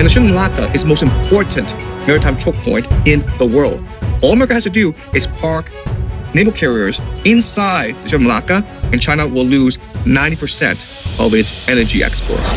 And the Strait of Malacca is the most important maritime choke point in the world. All America has to do is park naval carriers inside the Strait of Malacca, and China will lose 90% of its energy exports.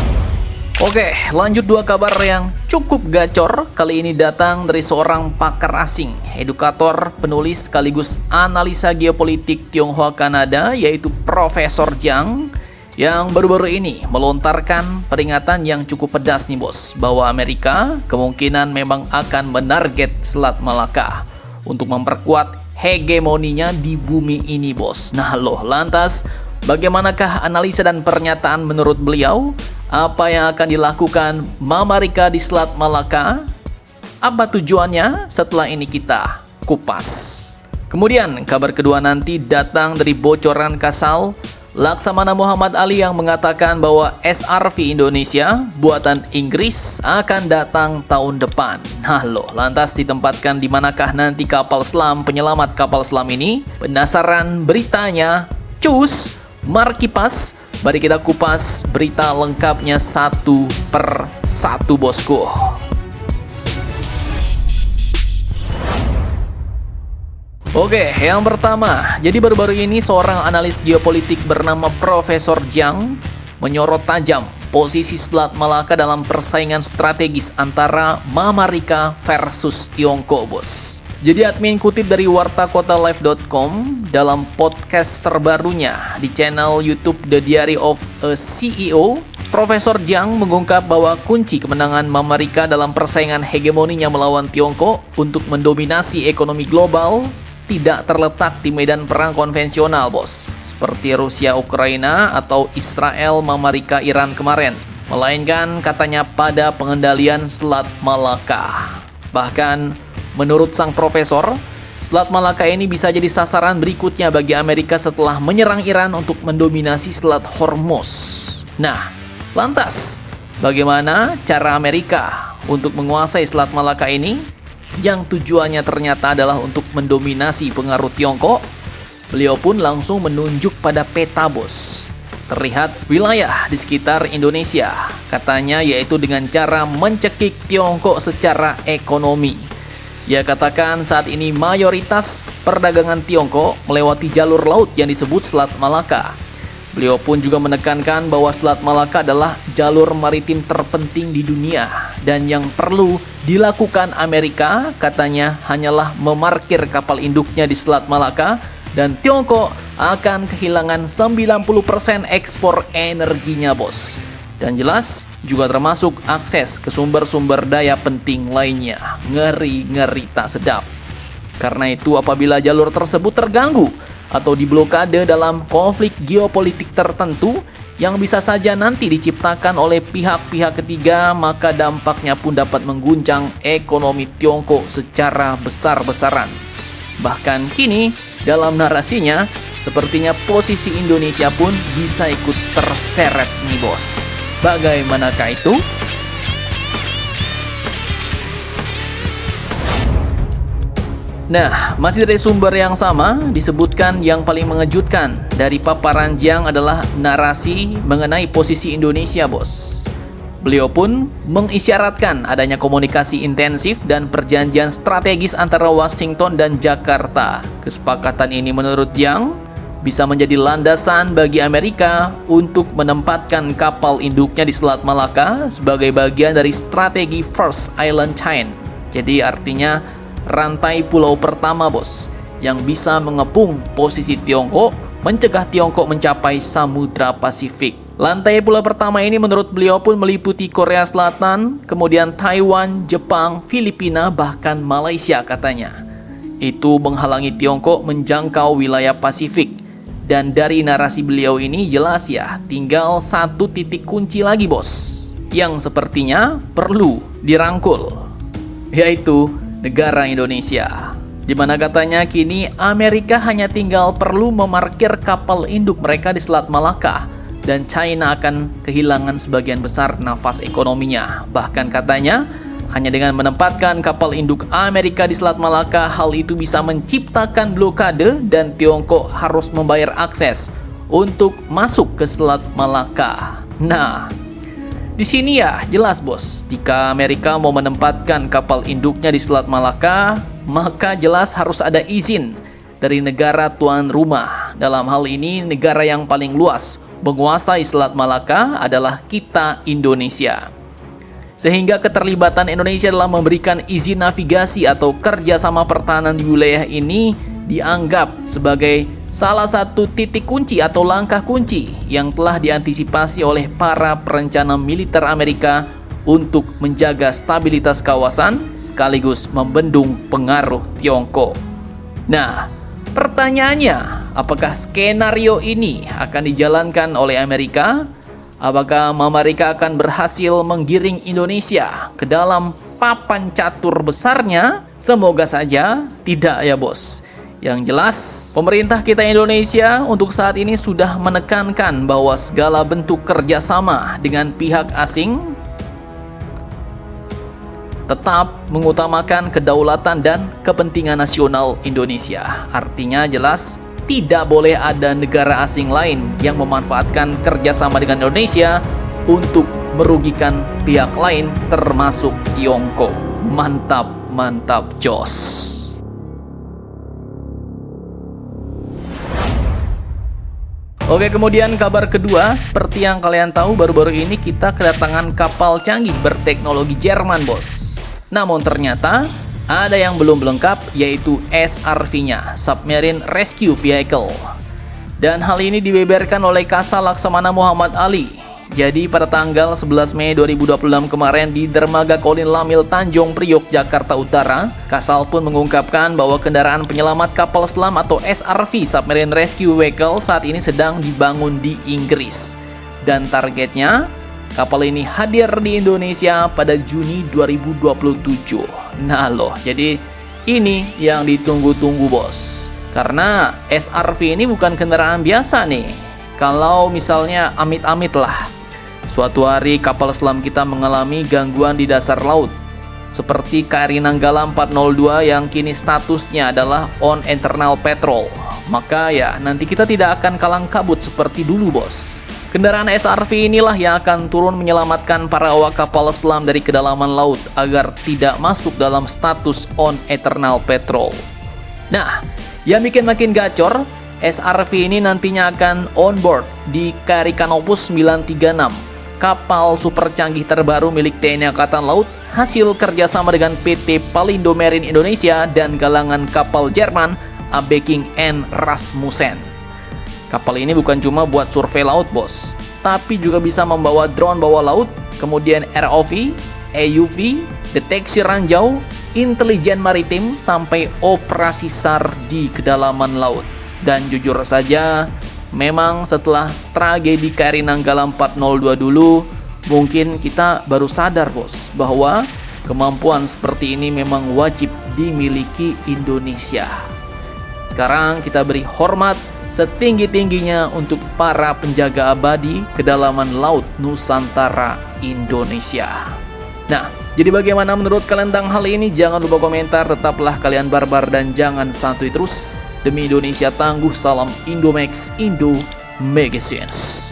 Oke, lanjut dua kabar yang cukup gacor. Kali ini datang dari seorang pakar asing, edukator, penulis sekaligus analisa geopolitik Tionghoa Kanada, yaitu Profesor Jiang, yang baru-baru ini melontarkan peringatan yang cukup pedas nih bos, bahwa Amerika kemungkinan memang akan menarget Selat Malaka untuk memperkuat hegemoninya di bumi ini bos. Nah loh, lantas bagaimanakah analisa dan pernyataan menurut beliau? Apa yang akan dilakukan Amerika di Selat Malaka? Apa tujuannya? Setelah ini kita kupas. Kemudian kabar kedua nanti datang dari bocoran Kasal Laksamana Muhammad Ali yang mengatakan bahwa SRV Indonesia buatan Inggris akan datang tahun depan. Nah loh, lantas ditempatkan di manakah nanti kapal selam penyelamat kapal selam ini? Penasaran beritanya? Cus, mari kipas. Mari kita kupas berita lengkapnya satu per satu bosku. Oke, yang pertama, jadi baru-baru ini seorang analis geopolitik bernama Profesor Jiang menyorot tajam posisi Selat Malaka dalam persaingan strategis antara Amerika versus Tiongkok, bos. Jadi admin kutip dari wartakotalive.com dalam podcast terbarunya di channel YouTube The Diary of a CEO, Profesor Jiang mengungkap bahwa kunci kemenangan Amerika dalam persaingan hegemoninya melawan Tiongkok untuk mendominasi ekonomi global tidak terletak di medan perang konvensional, bos, seperti Rusia Ukraina atau Israel Amerika Iran kemarin, melainkan katanya pada pengendalian Selat Malaka. Bahkan menurut sang profesor, Selat Malaka ini bisa jadi sasaran berikutnya bagi Amerika setelah menyerang Iran untuk mendominasi Selat Hormuz. Nah, lantas bagaimana cara Amerika untuk menguasai Selat Malaka ini? Yang tujuannya ternyata adalah untuk mendominasi pengaruh Tiongkok. Beliau pun langsung menunjuk pada peta, bos. Terlihat wilayah di sekitar Indonesia, katanya, yaitu dengan cara mencekik Tiongkok secara ekonomi. Ia katakan saat ini mayoritas perdagangan Tiongkok melewati jalur laut yang disebut Selat Malaka. Beliau pun juga menekankan bahwa Selat Malaka adalah jalur maritim terpenting di dunia, dan yang perlu dilakukan Amerika katanya hanyalah memarkir kapal induknya di Selat Malaka, dan Tiongkok akan kehilangan 90% ekspor energinya, bos. Dan jelas juga termasuk akses ke sumber-sumber daya penting lainnya. Ngeri-ngeri tak sedap. Karena itu apabila jalur tersebut terganggu atau diblokade dalam konflik geopolitik tertentu yang bisa saja nanti diciptakan oleh pihak-pihak ketiga, maka dampaknya pun dapat mengguncang ekonomi Tiongkok secara besar-besaran. Bahkan kini dalam narasinya sepertinya posisi Indonesia pun bisa ikut terseret nih, bos. Bagaimanakah itu? Nah, masih dari sumber yang sama, disebutkan yang paling mengejutkan dari paparan Jiang adalah narasi mengenai posisi Indonesia, bos. Beliau pun mengisyaratkan adanya komunikasi intensif dan perjanjian strategis antara Washington dan Jakarta. Kesepakatan ini menurut Jiang bisa menjadi landasan bagi Amerika untuk menempatkan kapal induknya di Selat Malaka sebagai bagian dari strategi First Island Chain. Jadi artinya rantai pulau pertama, bos, yang bisa mengepung posisi Tiongkok, mencegah Tiongkok mencapai Samudra Pasifik. Lantai pulau pertama ini menurut beliau pun meliputi Korea Selatan, kemudian Taiwan, Jepang, Filipina, bahkan Malaysia katanya. Itu menghalangi Tiongkok menjangkau wilayah Pasifik. Dan dari narasi beliau ini jelas ya, tinggal satu titik kunci lagi, bos, yang sepertinya perlu dirangkul, yaitu negara Indonesia, di mana katanya kini Amerika hanya tinggal perlu memarkir kapal induk mereka di Selat Malaka, dan China akan kehilangan sebagian besar nafas ekonominya. Bahkan katanya hanya dengan menempatkan kapal induk Amerika di Selat Malaka, hal itu bisa menciptakan blokade dan Tiongkok harus membayar akses untuk masuk ke Selat Malaka. Nah, Di sini ya jelas bos, jika Amerika mau menempatkan kapal induknya di Selat Malaka, maka jelas harus ada izin dari negara tuan rumah. Dalam hal ini negara yang paling luas menguasai Selat Malaka adalah kita, Indonesia. Sehingga keterlibatan Indonesia dalam memberikan izin navigasi atau kerjasama pertahanan di wilayah ini dianggap sebagai salah satu titik kunci atau langkah kunci yang telah diantisipasi oleh para perencana militer Amerika untuk menjaga stabilitas kawasan sekaligus membendung pengaruh Tiongkok. Nah, pertanyaannya, apakah skenario ini akan dijalankan oleh Amerika? Apakah Amerika akan berhasil menggiring Indonesia ke dalam papan catur besarnya? Semoga saja tidak ya bos. Yang jelas, pemerintah kita Indonesia untuk saat ini sudah menekankan bahwa segala bentuk kerjasama dengan pihak asing tetap mengutamakan kedaulatan dan kepentingan nasional Indonesia. Artinya jelas, tidak boleh ada negara asing lain yang memanfaatkan kerjasama dengan Indonesia untuk merugikan pihak lain termasuk Tiongkok. Mantap, mantap, jos. Oke, kemudian kabar kedua, seperti yang kalian tahu baru-baru ini kita kedatangan kapal canggih berteknologi Jerman, bos. Namun ternyata ada yang belum lengkap, yaitu SRV-nya, Submarine Rescue Vehicle. Dan hal ini dibeberkan oleh Kasal Laksamana Muhammad Ali. Jadi pada tanggal 11 Mei 2026 kemarin di Dermaga Kolin Lamil Tanjung Priok, Jakarta Utara, Kasal pun mengungkapkan bahwa kendaraan penyelamat kapal selam atau SRV Submarine Rescue Vehicle saat ini sedang dibangun di Inggris. Dan targetnya, kapal ini hadir di Indonesia pada Juni 2027. Nah loh, jadi ini yang ditunggu-tunggu bos. Karena SRV ini bukan kendaraan biasa nih. Kalau misalnya amit-amit lah, suatu hari kapal selam kita mengalami gangguan di dasar laut, seperti KRI Nanggala 402 yang kini statusnya adalah on internal patrol, maka ya nanti kita tidak akan kalang kabut seperti dulu bos. Kendaraan SRV inilah yang akan turun menyelamatkan para awak kapal selam dari kedalaman laut agar tidak masuk dalam status on eternal patrol. Nah, yang bikin makin gacor, SRV ini nantinya akan on board di KRI Canopus 936, kapal super canggih terbaru milik TNI Angkatan Laut, hasil kerjasama dengan PT Palindo Marine Indonesia dan galangan kapal Jerman Abeking N. Rasmussen. Kapal ini bukan cuma buat survei laut bos, tapi juga bisa membawa drone bawah laut, kemudian ROV, AUV, deteksi ranjau, intelijen maritim, sampai operasi SAR di kedalaman laut. Dan jujur saja, memang setelah tragedi KRI Nanggala 402 dulu, mungkin kita baru sadar bos, bahwa kemampuan seperti ini memang wajib dimiliki Indonesia. Sekarang kita beri hormat setinggi-tingginya untuk para penjaga abadi kedalaman laut Nusantara Indonesia. Nah, jadi bagaimana menurut kalian tentang hal ini? Jangan lupa komentar, tetaplah kalian barbar dan jangan santuy terus. Demi Indonesia tangguh, salam Indomax, Indo Magazines.